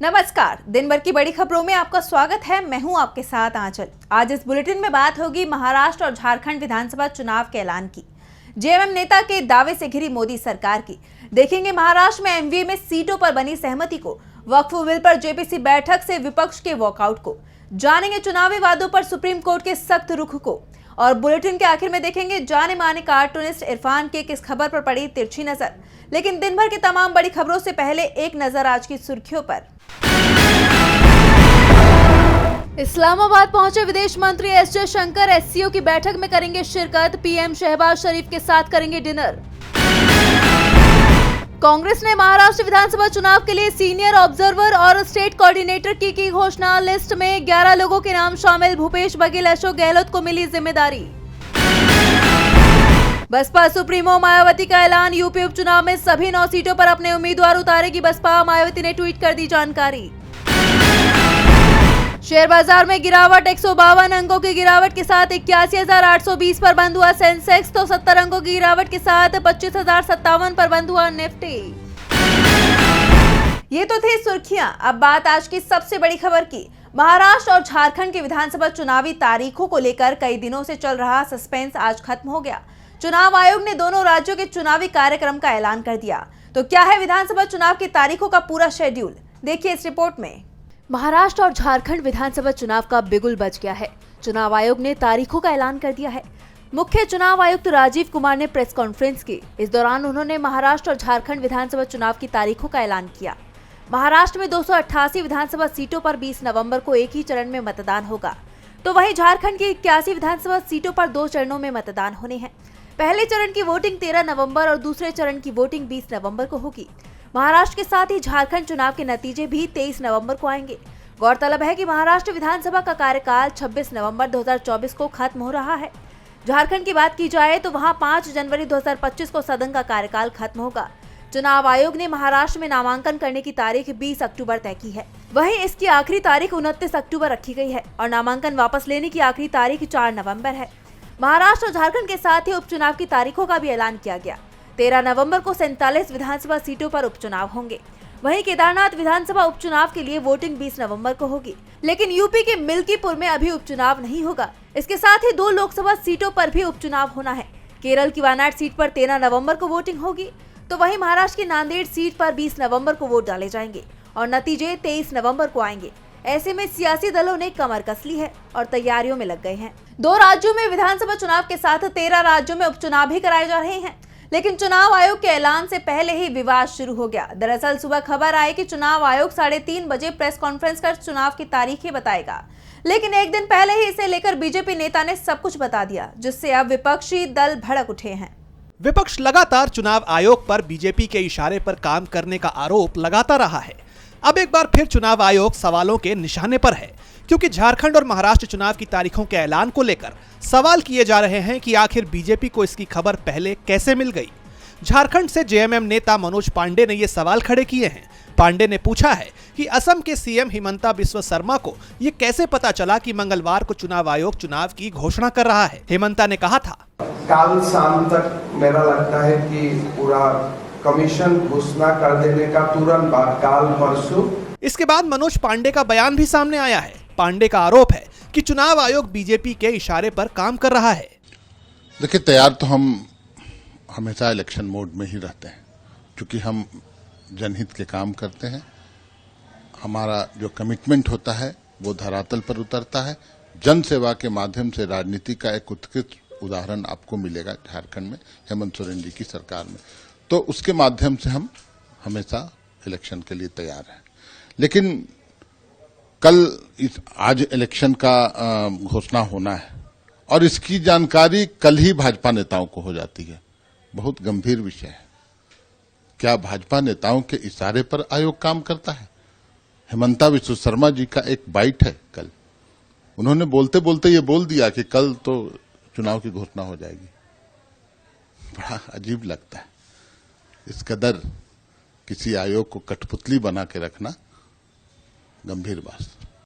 नमस्कार, दिन भर की बड़ी खबरों में आपका स्वागत है। मैं हूं आपके साथ आंचल। आज इस बुलेटिन में बात होगी महाराष्ट्र और झारखंड विधानसभा चुनाव के ऐलान की, जेएमएम नेता के दावे से घिरी मोदी सरकार की। देखेंगे महाराष्ट्र में एमवीए में सीटों पर बनी सहमति को, वक्फ बिल पर जेपीसी बैठक से विपक्ष के वॉकआउट को, जानेंगे चुनावी वादों पर सुप्रीम कोर्ट के सख्त रुख को, और बुलेटिन के आखिर में देखेंगे जाने माने कार्टूनिस्ट इरफान के किस खबर पर पड़ी तिरछी नजर। लेकिन दिन भर की तमाम बड़ी खबरों से पहले एक नजर आज की सुर्खियों पर। इस्लामाबाद पहुंचे विदेश मंत्री एस जयशंकर एससीओ की बैठक में करेंगे शिरकत। पीएम शहबाज शरीफ के साथ करेंगे डिनर। कांग्रेस ने महाराष्ट्र विधानसभा चुनाव के लिए सीनियर ऑब्जर्वर और स्टेट कोऑर्डिनेटर की घोषणा। लिस्ट में 11 लोगों के नाम शामिल। भूपेश बघेल, अशोक गहलोत को मिली जिम्मेदारी। बसपा सुप्रीमो मायावती का ऐलान। यूपी उपचुनाव में सभी 9 सीटों पर अपने उम्मीदवार उतारेगी बसपा। मायावती ने ट्वीट कर दी जानकारी। शेयर बाजार में गिरावट। 152 अंकों की गिरावट के साथ 81,820 पर बंद हुआ सेंसेक्स, तो 70 अंकों की गिरावट के साथ 25,057 पर बंद हुआ निफ्टी। ये तो थी सुर्खियां। अब बात आज की सबसे बड़ी खबर की। महाराष्ट्र और झारखंड के विधानसभा चुनावी तारीखों को लेकर कई दिनों से चल रहा सस्पेंस आज खत्म हो गया। चुनाव आयोग ने दोनों राज्यों के चुनावी कार्यक्रम का ऐलान कर दिया। तो क्या है विधानसभा चुनाव की तारीखों का पूरा शेड्यूल, देखिए इस रिपोर्ट में। महाराष्ट्र और झारखंड विधानसभा चुनाव का बिगुल बज गया है। चुनाव आयोग ने तारीखों का ऐलान कर दिया है। मुख्य चुनाव आयुक्त राजीव कुमार ने प्रेस कॉन्फ्रेंस की। इस दौरान उन्होंने महाराष्ट्र और झारखंड विधानसभा चुनाव की तारीखों का ऐलान किया। महाराष्ट्र में 288 विधानसभा सीटों पर 20 नवंबर को एक ही चरण में मतदान होगा, तो वहीं झारखंड की 81 विधानसभा सीटों पर 2 चरणों में मतदान होने हैं। पहले चरण की वोटिंग 13 नवंबर और दूसरे चरण की वोटिंग 20 नवंबर को होगी। महाराष्ट्र के साथ ही झारखंड चुनाव के नतीजे भी 23 नवंबर को आएंगे। गौरतलब है कि महाराष्ट्र विधानसभा का कार्यकाल 26 नवंबर 2024 को खत्म हो रहा है। झारखंड की बात की जाए तो वहां 5 जनवरी 2025 को सदन का कार्यकाल खत्म होगा। चुनाव आयोग ने महाराष्ट्र में नामांकन करने की तारीख 20 अक्टूबर तय की है। वहीं इसकी आखिरी तारीख 29 अक्टूबर रखी गई है और नामांकन वापस लेने की आखिरी तारीख 4 नवंबर है। महाराष्ट्र और झारखंड के साथ ही उपचुनाव की तारीखों का भी ऐलान किया गया। 13 नवंबर को 47 विधानसभा सीटों पर उपचुनाव होंगे। वहीं केदारनाथ विधानसभा उपचुनाव के लिए वोटिंग 20 नवंबर को होगी, लेकिन यूपी के मिल्कीपुर में अभी उपचुनाव नहीं होगा। इसके साथ ही 2 लोकसभा सीटों पर भी उपचुनाव होना है। केरल की वायनाड सीट पर 13 नवंबर को वोटिंग होगी, तो वहीं महाराष्ट्र की नांदेड़ सीट पर 20 नवंबर को वोट डाले जाएंगे और नतीजे 23 नवंबर को आएंगे। ऐसे में सियासी दलों ने कमर कस ली है और तैयारियों में लग गए हैं। 2 राज्यों में विधानसभा चुनाव के साथ 13 राज्यों में उपचुनाव भी कराए जा रहे हैं, लेकिन चुनाव आयोग के ऐलान से पहले ही विवाद शुरू हो गया। दरअसल सुबह खबर आई कि चुनाव आयोग 3:30 बजे प्रेस कॉन्फ्रेंस कर चुनाव की तारीखें बताएगा, लेकिन एक दिन पहले ही इसे लेकर बीजेपी नेता ने सब कुछ बता दिया, जिससे अब विपक्षी दल भड़क उठे हैं। विपक्ष लगातार चुनाव आयोग पर बीजेपी के इशारे पर काम करने का आरोप लगाता रहा है। अब एक बार फिर चुनाव आयोग सवालों के निशाने पर है, क्योंकि झारखंड और महाराष्ट्र चुनाव की तारीखों के ऐलान को लेकर सवाल किए जा रहे हैं कि आखिर बीजेपी को इसकी खबर पहले कैसे मिल गई। झारखंड से जेएमएम नेता मनोज पांडे ने ये सवाल खड़े किए हैं। पांडे ने पूछा है कि असम के सीएम हिमंता बिस्वा शर्मा को ये कैसे पता चला कि मंगलवार को चुनाव आयोग चुनाव की घोषणा कर रहा है। हिमंता ने कहा था, कल शाम तक मेरा लगता है कि पूरा कमीशन घोषणा कर देने का तुरंत बाद, काल परसों। इसके बाद मनोज पांडे का बयान भी सामने आया है। पांडे का आरोप है कि चुनाव आयोग बीजेपी के इशारे पर काम कर रहा है। देखिए, तैयार तो हम हमेशा इलेक्शन मोड में ही रहते हैं, क्योंकि हम जनहित के काम करते हैं। हमारा जो कमिटमेंट होता है वो धरातल पर उतरता है। जन सेवा के माध्यम से राजनीति का एक उत्कृष्ट उदाहरण आपको मिलेगा झारखंड में हेमंत सोरेन जी की सरकार में। तो उसके माध्यम से हम हमेशा इलेक्शन के लिए तैयार हैं। लेकिन आज इलेक्शन का घोषणा होना है और इसकी जानकारी कल ही भाजपा नेताओं को हो जाती है। बहुत गंभीर विषय है। क्या भाजपा नेताओं के इशारे पर आयोग काम करता है? हिमंता बिस्वा शर्मा जी का एक बाइट है कल, उन्होंने बोलते बोलते ये बोल दिया कि कल तो चुनाव की घोषणा हो जाएगी। बड़ा अजीब लगता है। इस कदर किसी आयोग को कठपुतली बना के रखना गंभीर बात।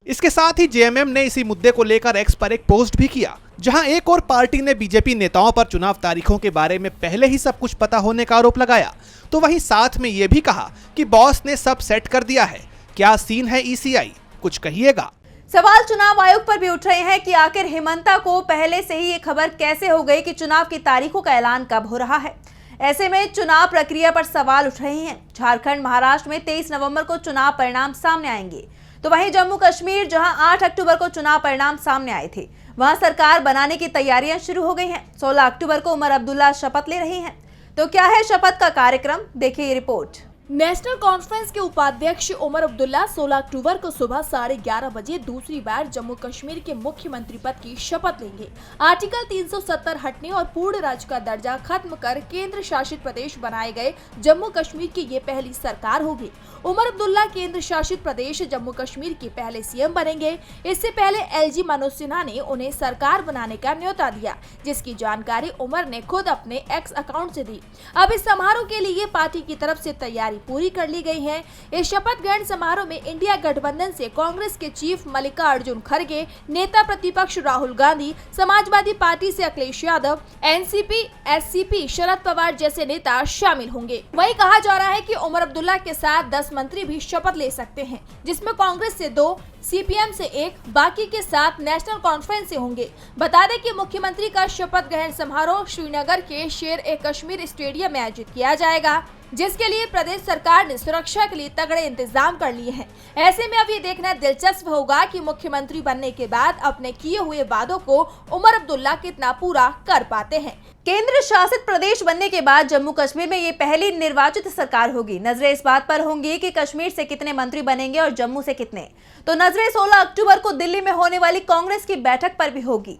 इसके साथ ही जेएमएम ने इसी मुद्दे को लेकर एक्स पर एक पोस्ट भी किया, जहां एक और पार्टी ने बीजेपी नेताओं पर चुनाव तारीखों के बारे में पहले ही सब कुछ पता होने का आरोप लगाया, तो वहीं साथ में ये भी कहा कि बॉस ने सब सेट कर दिया है, क्या सीन है ईसीआई, कुछ कहिएगा। सवाल चुनाव आयोग पर भी उठ रहे हैं कि आखिर हेमंता को पहले से ही ये खबर कैसे हो गई कि चुनाव की तारीखों का ऐलान कब हो रहा है। ऐसे में चुनाव प्रक्रिया पर सवाल उठ रहे हैं। झारखंड, महाराष्ट्र में 23 नवंबर को चुनाव परिणाम सामने आएंगे, तो वहीं जम्मू कश्मीर, जहां 8 अक्टूबर को चुनाव परिणाम सामने आए थे, वहां सरकार बनाने की तैयारियां शुरू हो गई हैं। 16 अक्टूबर को उमर अब्दुल्ला शपथ ले रही हैं। तो क्या है शपथ का कार्यक्रम, देखिए ये रिपोर्ट। नेशनल कॉन्फ्रेंस के उपाध्यक्ष उमर अब्दुल्ला 16 अक्टूबर को सुबह 11:30 बजे दूसरी बार जम्मू कश्मीर के मुख्यमंत्री पद की शपथ लेंगे। आर्टिकल 370 हटने और पूर्ण राज्य का दर्जा खत्म कर केंद्र शासित प्रदेश बनाए गए जम्मू कश्मीर की ये पहली सरकार होगी। उमर अब्दुल्ला केंद्र शासित प्रदेश जम्मू कश्मीर के पहले सीएम बनेंगे। इससे पहले एलजी मनोज सिन्हा ने उन्हें सरकार बनाने का न्योता दिया, जिसकी जानकारी उमर ने खुद अपने एक्स अकाउंट से दी। अब इस समारोह के लिए पार्टी की तरफ से तैयारी पूरी कर ली गई है। इस शपथ ग्रहण समारोह में इंडिया गठबंधन से कांग्रेस के चीफ मल्लिकार्जुन खड़गे, नेता प्रतिपक्ष राहुल गांधी, समाजवादी पार्टी से अखिलेश यादव, एनसीपी, एससीपी शरद पवार जैसे नेता शामिल होंगे। वहीं कहा जा रहा है कि उमर अब्दुल्ला के साथ 10 मंत्री भी शपथ ले सकते हैं, जिसमें कांग्रेस से 2, सीपीएम से 1, बाकी के 7 नेशनल कॉन्फ्रेंस से होंगे। बता दें कि मुख्यमंत्री का शपथ ग्रहण समारोह श्रीनगर के शेर-ए-कश्मीर स्टेडियम में आयोजित किया जाएगा, जिसके लिए प्रदेश सरकार ने सुरक्षा के लिए तगड़े इंतजाम कर लिए हैं। ऐसे में अब ये देखना दिलचस्प होगा कि मुख्यमंत्री बनने के बाद अपने किए हुए वादों को उमर अब्दुल्ला कितना पूरा कर पाते हैं। केंद्र शासित प्रदेश बनने के बाद जम्मू कश्मीर में ये पहली निर्वाचित सरकार होगी। नजरें इस बात पर होंगी कि कश्मीर से कितने मंत्री बनेंगे और जम्मू से कितने। तो नजरें 16 अक्टूबर को दिल्ली में होने वाली कांग्रेस की बैठक पर भी होगी,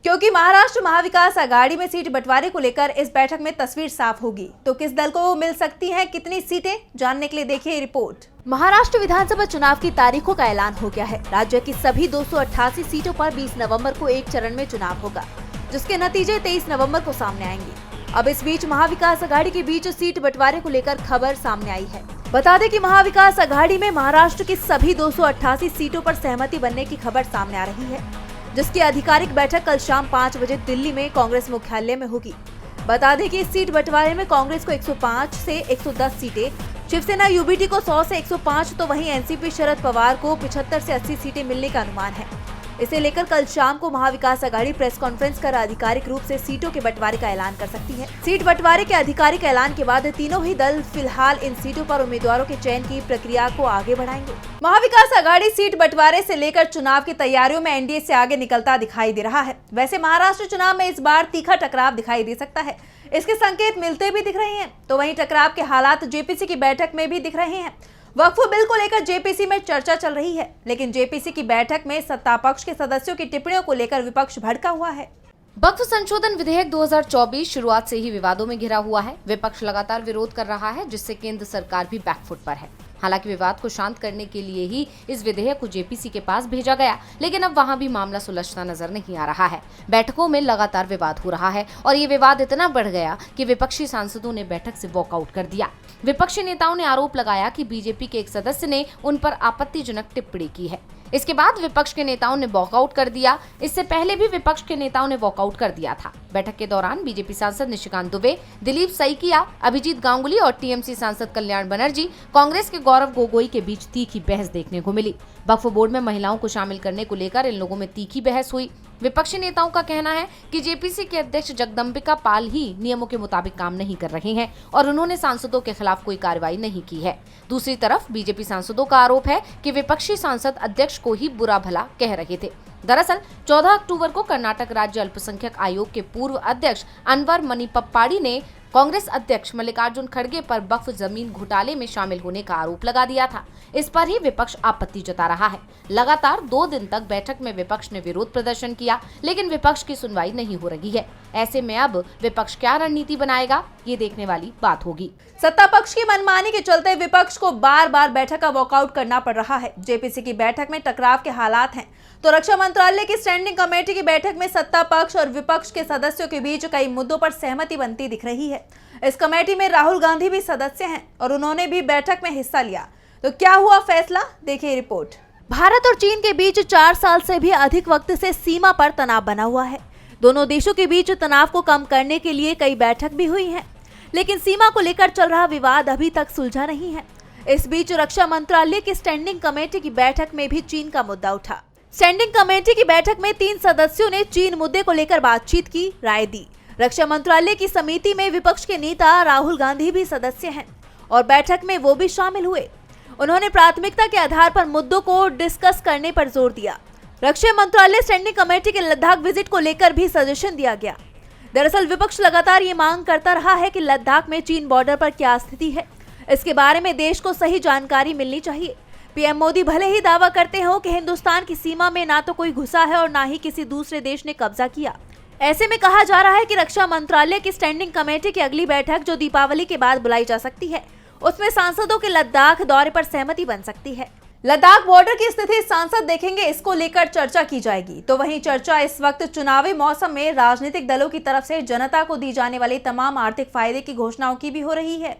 क्योंकि महाराष्ट्र महाविकास आघाड़ी में सीट बंटवारे को लेकर इस बैठक में तस्वीर साफ होगी। तो किस दल को मिल सकती हैं कितनी सीटें, जानने के लिए देखिए रिपोर्ट। महाराष्ट्र विधानसभा चुनाव की तारीखों का ऐलान हो गया है। राज्य की सभी 288 सीटों पर 20 नवंबर को एक चरण में चुनाव होगा, जिसके नतीजे 23 नवंबर को सामने आएंगे। अब इस बीच महाविकास आघाड़ी के बीच सीट बंटवारे को लेकर खबर सामने आई है। बता दें कि महाविकास आघाड़ी में महाराष्ट्र की सभी 288 सीटों पर सहमति बनने की खबर सामने आ रही है, जिसकी आधिकारिक बैठक कल शाम 5 बजे दिल्ली में कांग्रेस मुख्यालय में होगी। बता दें कि इस सीट बंटवारे में कांग्रेस को 105 से 110 सीटें, शिवसेना यूबीटी को 100 से 105, तो वहीं एनसीपी शरद पवार को 75 से 80 सीटें मिलने का अनुमान है। इसे लेकर कल शाम को महाविकास आघाड़ी प्रेस कॉन्फ्रेंस कर आधिकारिक रूप से सीटों के बंटवारे का ऐलान कर सकती है। सीट बंटवारे के आधिकारिक ऐलान के बाद तीनों ही दल फिलहाल इन सीटों पर उम्मीदवारों के चयन की प्रक्रिया को आगे बढ़ाएंगे। महाविकास आघाड़ी सीट बंटवारे से लेकर चुनाव की तैयारियों में एनडीए से आगे निकलता दिखाई दे रहा है। वैसे महाराष्ट्र चुनाव में इस बार तीखा टकराव दिखाई दे सकता है, इसके संकेत मिलते भी दिख रहे हैं। तो वहीं टकराव के हालात जेपीसी की बैठक में भी दिख रहे हैं। वक्फ बिल को लेकर जेपीसी में चर्चा चल रही है, लेकिन जेपीसी की बैठक में सत्ता पक्ष के सदस्यों की टिप्पणियों को लेकर विपक्ष भड़का हुआ है। वक्फ संशोधन विधेयक 2024 शुरुआत से ही विवादों में घिरा हुआ है। विपक्ष लगातार विरोध कर रहा है, जिससे केंद्र सरकार भी बैकफुट पर है। हालांकि विवाद को शांत करने के लिए ही इस विधेयक को जेपीसी के पास भेजा गया, लेकिन अब वहां भी मामला सुलझता नजर नहीं आ रहा है। बैठकों में लगातार विवाद हो रहा है और ये विवाद इतना बढ़ गया कि विपक्षी सांसदों ने बैठक से वॉकआउट कर दिया। विपक्षी नेताओं ने आरोप लगाया कि बीजेपी के एक सदस्य ने उन पर आपत्तिजनक टिप्पणी की है। इसके बाद विपक्ष के नेताओं ने वॉकआउट कर दिया। इससे पहले भी विपक्ष के नेताओं ने वॉकआउट कर दिया था। बैठक के दौरान बीजेपी सांसद निशिकांत दुबे, दिलीप सैकिया, अभिजीत गांगुली और टीएमसी सांसद कल्याण बनर्जी, कांग्रेस के गौरव गोगोई के बीच तीखी बहस देखने को मिली। वक्फ बोर्ड में महिलाओं को शामिल करने को लेकर इन लोगों में तीखी बहस हुई। विपक्षी नेताओं का कहना है कि जेपीसी के अध्यक्ष जगदम्बिका पाल ही नियमों के मुताबिक काम नहीं कर रहे हैं और उन्होंने सांसदों के खिलाफ कोई कार्रवाई नहीं की है। दूसरी तरफ बीजेपी सांसदों का आरोप है कि विपक्षी सांसद अध्यक्ष को ही बुरा भला कह रहे थे। दरअसल 14 अक्टूबर को कर्नाटक राज्य अल्पसंख्यक आयोग के पूर्व अध्यक्ष अनवर मणिपप्पाड़ी ने कांग्रेस अध्यक्ष मल्लिकार्जुन खड़गे पर वक्फ जमीन घोटाले में शामिल होने का आरोप लगा दिया था। इस पर ही विपक्ष आपत्ति जता रहा है। लगातार 2 दिन तक बैठक में विपक्ष ने विरोध प्रदर्शन किया, लेकिन विपक्ष की सुनवाई नहीं हो रही है। ऐसे में अब विपक्ष क्या रणनीति बनाएगा, ये देखने वाली बात होगी। सत्ता पक्ष की मनमानी के चलते विपक्ष को बार बार बैठक का वॉकआउट करना पड़ रहा है। जेपीसी की बैठक में टकराव के हालात हैं, तो रक्षा मंत्रालय की स्टैंडिंग कमेटी की बैठक में सत्ता पक्ष और विपक्ष के सदस्यों के बीच कई मुद्दों पर सहमति बनती दिख रही है। इस कमेटी में राहुल गांधी भी सदस्य हैं और उन्होंने भी बैठक में हिस्सा लिया। तो क्या हुआ फैसला, देखिए रिपोर्ट। भारत और चीन के बीच 4 साल से भी अधिक वक्त से सीमा पर तनाव बना हुआ है। दोनों देशों के बीच तनाव को कम करने के लिए कई बैठक भी हुई हैं, लेकिन सीमा को लेकर चल रहा विवाद अभी तक सुलझा नहीं है। इस बीच रक्षा मंत्रालय की स्टैंडिंग कमेटी की बैठक में भी चीन का मुद्दा उठा। स्टैंडिंग कमेटी की बैठक में 3 सदस्यों ने चीन मुद्दे को लेकर बातचीत की राय दी। रक्षा मंत्रालय की समिति में विपक्ष के नेता राहुल गांधी भी सदस्य हैं और बैठक में वो भी शामिल हुए। उन्होंने प्राथमिकता के आधार पर मुद्दों को डिस्कस करने पर जोर दिया। रक्षा मंत्रालय स्टैंडिंग कमेटी के लद्दाख विजिट को लेकर भी सजेशन दिया गया। दरअसल विपक्ष लगातार ये मांग करता रहा है कि लद्दाख में चीन बॉर्डर पर क्या स्थिति है, इसके बारे में देश को सही जानकारी मिलनी चाहिए। पीएम मोदी भले ही दावा करते हो कि हिंदुस्तान की सीमा में ना तो कोई घुसा है और ना ही किसी दूसरे देश ने कब्जा किया। ऐसे में कहा जा रहा है कि रक्षा मंत्रालय की स्टैंडिंग कमेटी की अगली बैठक जो दीपावली के बाद बुलाई जा सकती है, उसमें सांसदों के लद्दाख दौरे पर सहमति बन सकती है। लद्दाख बॉर्डर की स्थिति सांसद देखेंगे, इसको लेकर चर्चा की जाएगी। तो वहीं चर्चा इस वक्त चुनावी मौसम में राजनीतिक दलों की तरफ से जनता को दी जाने वाली तमाम आर्थिक फायदे की घोषणाओं की भी हो रही है।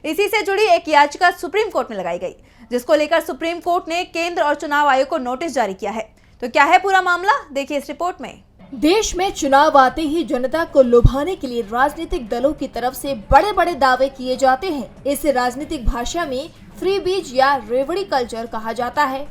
इसी से जुड़ी एक याचिका सुप्रीम कोर्ट में लगाई गई, जिसको लेकर सुप्रीम कोर्ट ने केंद्र और चुनाव आयोग को नोटिस जारी किया है। तो क्या है पूरा मामला, देखिए इस रिपोर्ट में। देश में चुनाव आते ही जनता को लुभाने के लिए राजनीतिक दलों की तरफ से बड़े बड़े दावे किए जाते हैं। इसे राजनीतिक भाषा में फ्री बीज या रेवड़ी कल्चर कहा जाता है।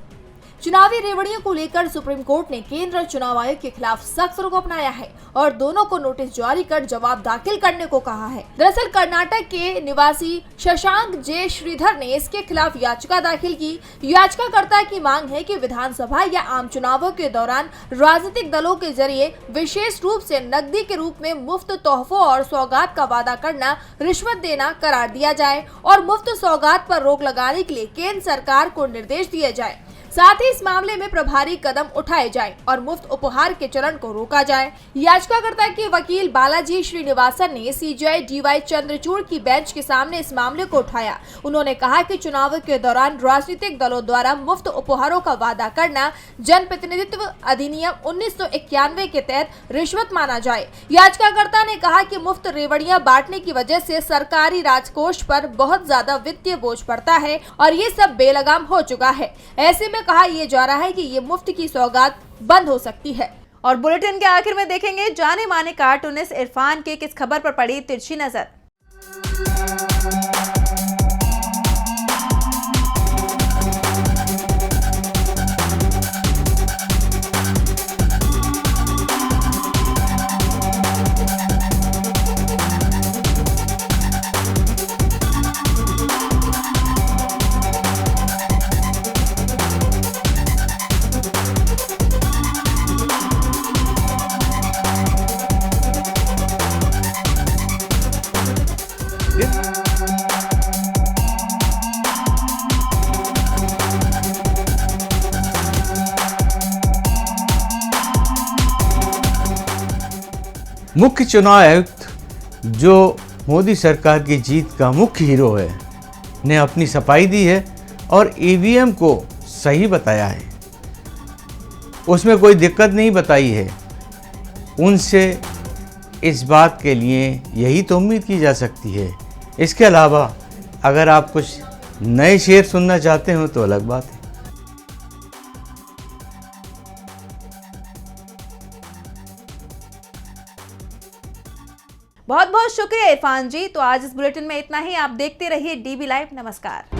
चुनावी रेवड़ियों को लेकर सुप्रीम कोर्ट ने केंद्र और चुनाव आयोग के खिलाफ सख्त रुख अपनाया है और दोनों को नोटिस जारी कर जवाब दाखिल करने को कहा है। दरअसल कर्नाटक के निवासी शशांक जे श्रीधर ने इसके खिलाफ याचिका दाखिल की। याचिकाकर्ता की मांग है कि विधानसभा या आम चुनावों के दौरान राजनीतिक दलों के जरिए विशेष रूप से नकदी के रूप में मुफ्त तोहफों और सौगात का वादा करना रिश्वत देना करार दिया जाए और मुफ्त सौगात पर रोक लगाने के लिए केंद्र सरकार को निर्देश दिए जाए। साथ ही इस मामले में प्रभावी कदम उठाए जाए और मुफ्त उपहार के चलन को रोका जाए। याचिकाकर्ता के वकील बालाजी श्रीनिवासन ने सीजेआई डीवाई चंद्रचूड़ की बेंच के सामने इस मामले को उठाया। उन्होंने कहा कि चुनाव के दौरान राजनीतिक दलों द्वारा मुफ्त उपहारों का वादा करना जनप्रतिनिधित्व अधिनियम 1991 के तहत रिश्वत माना जाए। याचिकाकर्ता ने कहा कि मुफ्त रेवड़ियां बांटने की वजह से सरकारी राजकोष पर बहुत ज्यादा वित्तीय बोझ पड़ता है और ये सब बेलगाम हो चुका है। ऐसे में कहा यह जा रहा है कि ये मुफ्त की सौगात बंद हो सकती है। और बुलेटिन के आखिर में देखेंगे जाने माने कार्टूनिस्ट इरफान की किस खबर पर पड़ी तिरछी नजर। मुख्य चुनाव आयुक्त जो मोदी सरकार की जीत का मुख्य हीरो है ने अपनी सफाई दी है और ईवीएम को सही बताया है, उसमें कोई दिक्कत नहीं बताई है। उनसे इस बात के लिए यही तो उम्मीद की जा सकती है। इसके अलावा अगर आप कुछ नए शेर सुनना चाहते हो तो अलग बात है। बहुत बहुत शुक्रिया इरफान जी। तो आज इस बुलेटिन में इतना ही। आप देखते रहिए डीबी लाइव। नमस्कार।